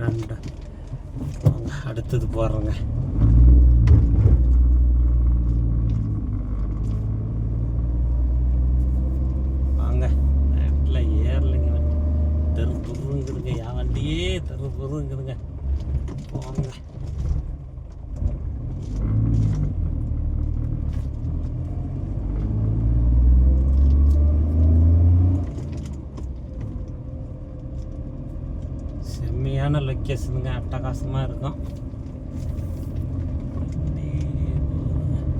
ரெண்டு அடுத்தது போடுறோங்க. வாங்க நேரத்தில் ஏறலைங்க, தெரு பொருளுங்கிறதுங்க, என் வண்டியே தெரு பொருளுங்கிறதுங்க. போங்க செம்மையான லொக்கேஷனுங்க, அட்டகாசமாக இருக்கும்.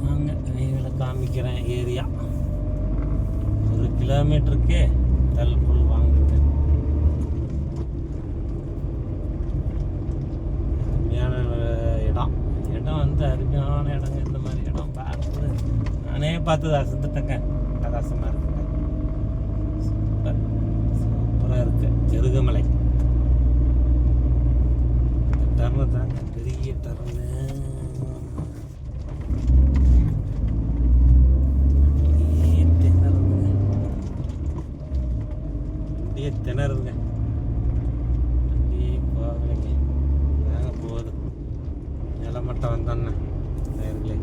வாங்க நீங்கள காமிக்கிறேன். ஏரியா 1 கிலோமீட்டருக்கு தல்புல் வாங்குங்க. அருமையான இடம் வந்து அருமையான இடங்க. இந்த மாதிரி இடம் பார்த்து நானே பார்த்து அசந்துட்டேங்க. அட்டகாசமாக இருக்குங்க, சூப்பராக இருக்கு. ஜெருகமலை டர்னு தாங்க, பெரிய டர்னு. திணறுங்க, வண்டியே போகலைங்க. வேக போகுது, நிலமட்டம் வந்தோன்னே நேர்களே.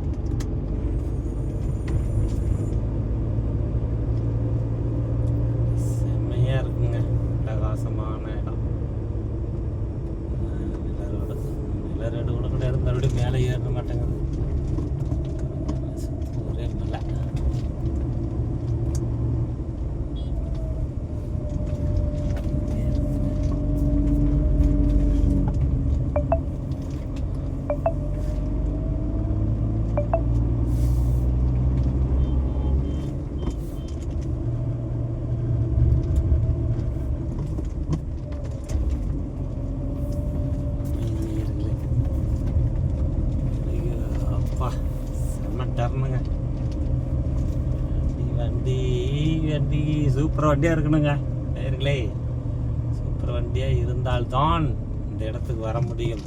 செம்மையாக இருக்குங்க, பிரகாசமான இடம். நிலரோடு கூட கிடையாது, மறுபடியும் மேலே ஏற மாட்டேங்குது. ஒரே மலை. டர்னுங்க, வண்டி சூப்பர் வண்டியாக இருக்கணுங்க நேயர்களே. சூப்பர் வண்டியாக இருந்தால்தான் இந்த இடத்துக்கு வர முடியும்.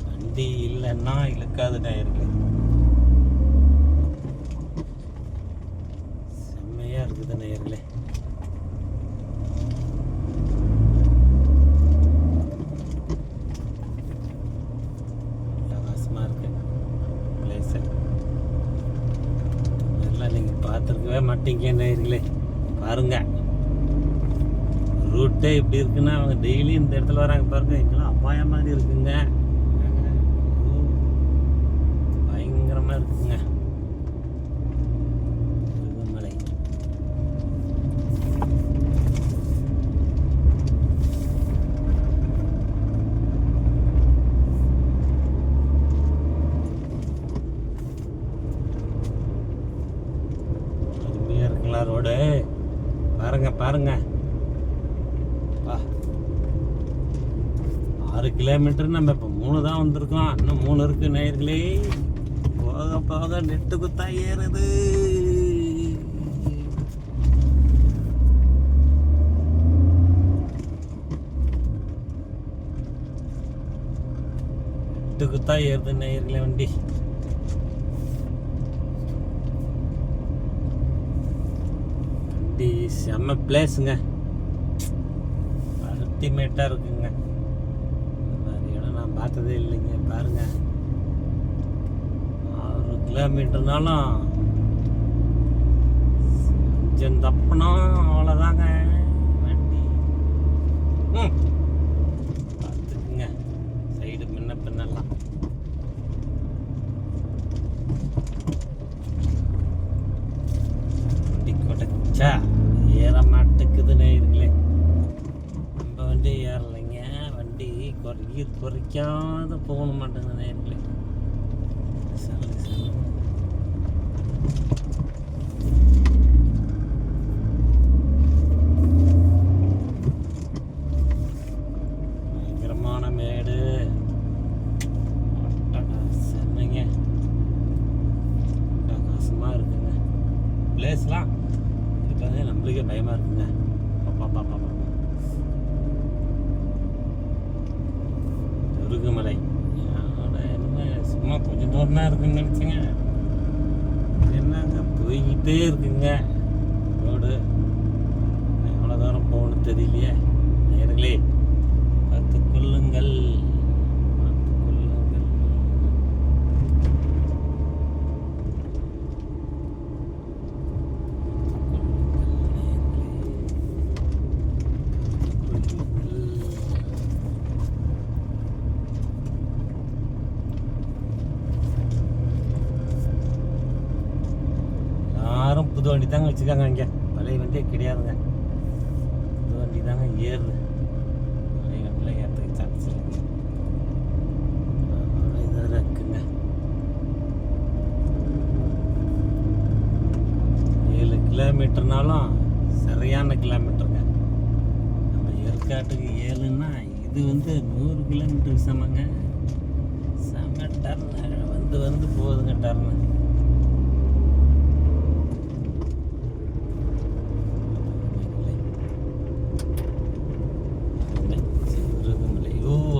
வண்டி இல்லைன்னா இழுக்காது நேயர்களே. செம்மையாக இருக்குது நேயர்களே. நீங்கள் பார்த்துருக்கவே மாட்டீங்க நேயர்களே. பாருங்க, ரூட்டே இப்படி இருக்குன்னா அவங்க டெய்லி இந்த இடத்துல வராங்க. பாருங்க, எங்கெல்லாம் அபாயம் மாதிரி இருக்குங்க, பயங்கரமாக இருக்குங்க. மலை ரோடு பாருங்க பாருங்க. 6 கிலோமீட்டர், நம்ம இப்போ 3 தான் வந்திருக்கோம். இன்னும் 3 இருக்கு நேயர்களே. போக போக நெட்டு குத்தா ஏறுது. நெட்டு குத்தா ஏறுது நேயர்களே வண்டி. செம்ம பிளேஸுங்க, அல்டிமேட்டாக இருக்குங்க. இந்த மாதிரி இடம் நான் பார்த்ததே இல்லைங்க. பாருங்க, 6 கிலோமீட்டர்னாலும் கொஞ்சம் தப்புனா அவ்வளோதாங்க வண்டி. பார்த்துக்குங்க, சைடு முன்ன பின்னெல்லாம். வண்டி கொடைச்சா ஏற மாட்டேக்குது நேயர்களே. நம்ம வண்டி ஏறலைங்க, வண்டி குறைக்காத போக மாட்டேங்குது நேயர்களே. பயங்கரமான மேடு, செம்மைங்க, பிரகாசமாக இருக்குங்க பிளேஸ்லாம். நம்மளுக்கே பயமா இருக்குங்க. ஜெருகமலை என்ன சும்மா கொஞ்சம் தூரம் தான் இருக்குன்னு நினைச்சுங்க. என்னங்க போய்கிட்டே இருக்குங்க ரோடு. எவ்வளோ தூரம் போகணும்னு தெரியலையே நேயர்களே. புது வண்டி தாங்க வச்சுருக்காங்க இங்கே, பழைய வண்டியே கிடையாதுங்க. புது வண்டி தாங்க ஏறுது. பழைய வண்டியில் ஏற்றுக்கு சான்ஸ் இல்லைங்க. இதாக இருக்குங்க. 7 கிலோமீட்டர்னாலும் சரியான கிலோமீட்டருங்க. நம்ம ஏற்காட்டுக்கு 7ன்னா இது 100 கிலோமீட்டருக்கு சமங்க. செம்ம டர்னு வந்து போகுதுங்க டர்னு. சிறுகுமலை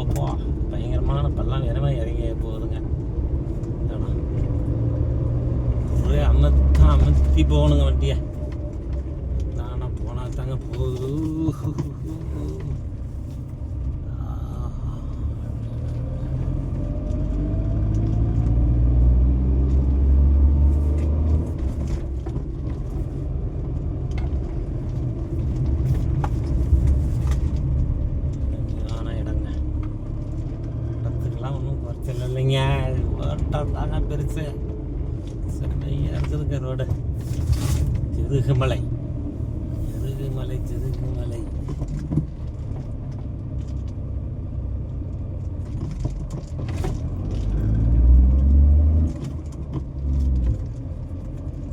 அப்பா பயங்கரமான பள்ளம் இறங்கி போகுதுங்க. ஒரே அமர்த்தி போகணுங்க வண்டியை. நானா போனால் தாங்க போகுது. ஒன்றும் குறைச்சல் இல்லைங்க. ஓட்டம் தாங்க பெருசு. செம்மையாக இருக்குதுங்க ரோடு. சிறுகுமலை.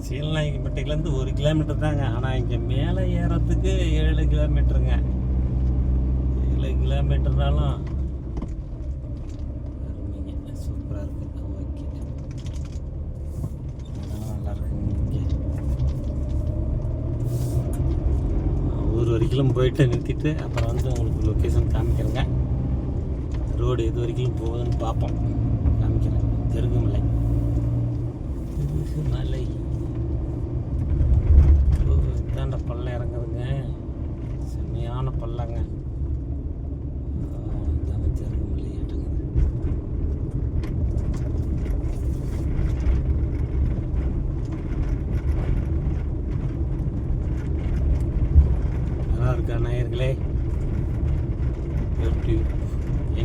சீலநாயக்கம்பட்டியிலேருந்து 1 கிலோமீட்டர் தாங்க. ஆனால் இங்கே மேலே ஏறத்துக்கு 7 கிலோமீட்டருங்க. 7 கிலோமீட்டர்னாலும் சூப்பராக இருக்குது. ஓகே, நல்லா இருக்குங்க. இங்கே ஊர் வரைக்கும் போயிட்டு நிறுத்திட்டு அப்புறம் உங்களுக்கு லொக்கேஷன் காமிக்கிறேங்க. ரோடு எது வரைக்கும் போகுதுன்னு பார்ப்போம். காமிக்கிறேன். சிறுகுமலை. இதாண்ட பள்ளம் இறங்குதுங்க. செம்மையான பள்ளங்க. சிறுகுமலை ஏற்றுங்க. நல்லா இருக்கா நேயர்களே?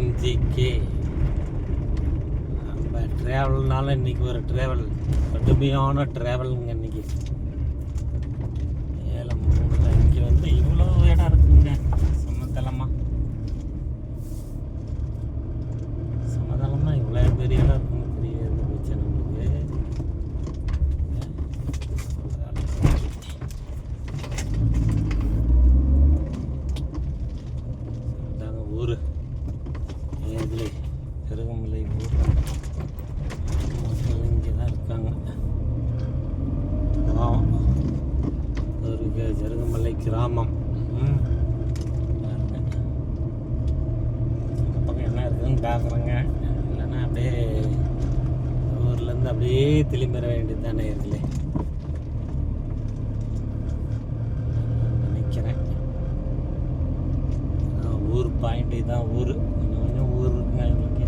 NGK நம்ம ட்ராவல்னால இன்றைக்கி ஒரு ட்ராவல், கடுமையான ட்ராவலுங்க இன்றைக்கி. ஏலம் 3 இங்கே இவ்வளோ இடம் இருக்குங்க. சமதளமாக இவ்வளோ பெரிய இடம் இருக்குன்னு தெரியாது போச்சு நம்மளுக்கு. இதாங்க ஊர். இதில் சிறுகுமலை ஊர். மக்கள் இங்கே தான் இருக்காங்க. ஒரு சிறுகுமலை கிராமம். பக்கம் என்ன இருக்குதுன்னு பார்க்குறேங்க. இல்லைன்னா அப்படியே ஊர்லேருந்து அப்படியே திரும்பிட வேண்டியது தானே இருக்குல்ல நினைக்கிறேன். ஊர் பாயிண்ட் தான் ஊர். கொஞ்சம் ஊர் இருக்குங்க எங்களுக்கு.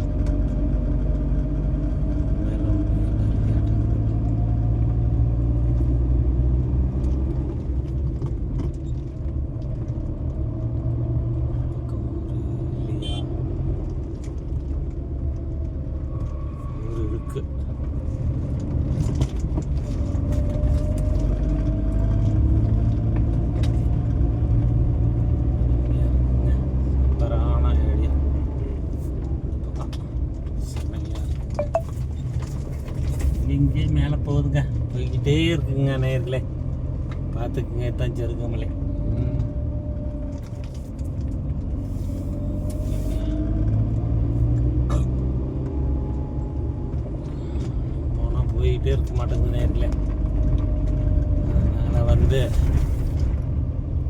இங்கே மேலே போகுதுங்க, போய்கிட்டே இருக்குங்க நேர்களே. பார்த்துக்குங்க, தான் சிறுகுமலை. போனால் போய்கிட்டே இருக்க மாட்டேங்குது நேர்களே. அதனால்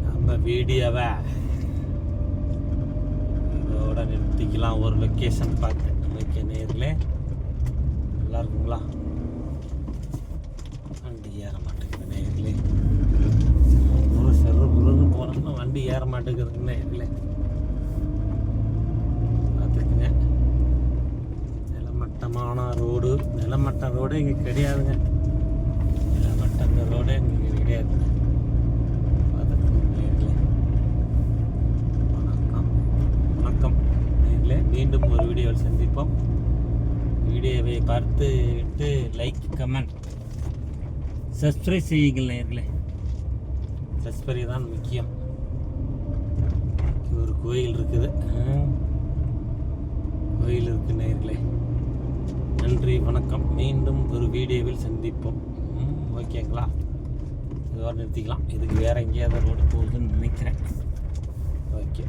நம்ம வீடியோவை இதோட நிறுத்திக்கலாம். ஒரு லொக்கேஷன் பார்த்து ஓகே நேர்களே. நல்லா இருக்குங்களா? வண்டி ஏற மாட்டேங்குது நேர்களே. செருன்னு போனோம்னா வண்டி ஏற மாட்டேங்குதுங்க நேர்களே. பார்த்துக்குங்க. நிலமட்டமான ரோடு. நிலமட்ட ரோடு இங்கே கிடையாதுங்க. நிலமட்ட ரோடு இங்கே கிடையாது. பார்த்துக்குங்க நேர்களே. வணக்கம் நேர்களே. மீண்டும் ஒரு வீடியோவில் சந்திப்போம். வீடியோவை பார்த்து விட்டு லைக், கமெண்ட், சப்ஸ்கிரைப் செய்யுங்கள் நேயர்களே. சப்ஸ்கிரைப் தான் முக்கியம். ஒரு கோயில் இருக்குது, கோயில் இருக்கு நேயர்களே. நன்றி, வணக்கம். மீண்டும் ஒரு வீடியோவில் சந்திப்போம். ஓகேங்களா? இதோட நிறுத்திக்கலாம். இதுக்கு வேறு எங்கேயாவது ரோடு போகுதுன்னு நினைக்கிறேன். ஓகே.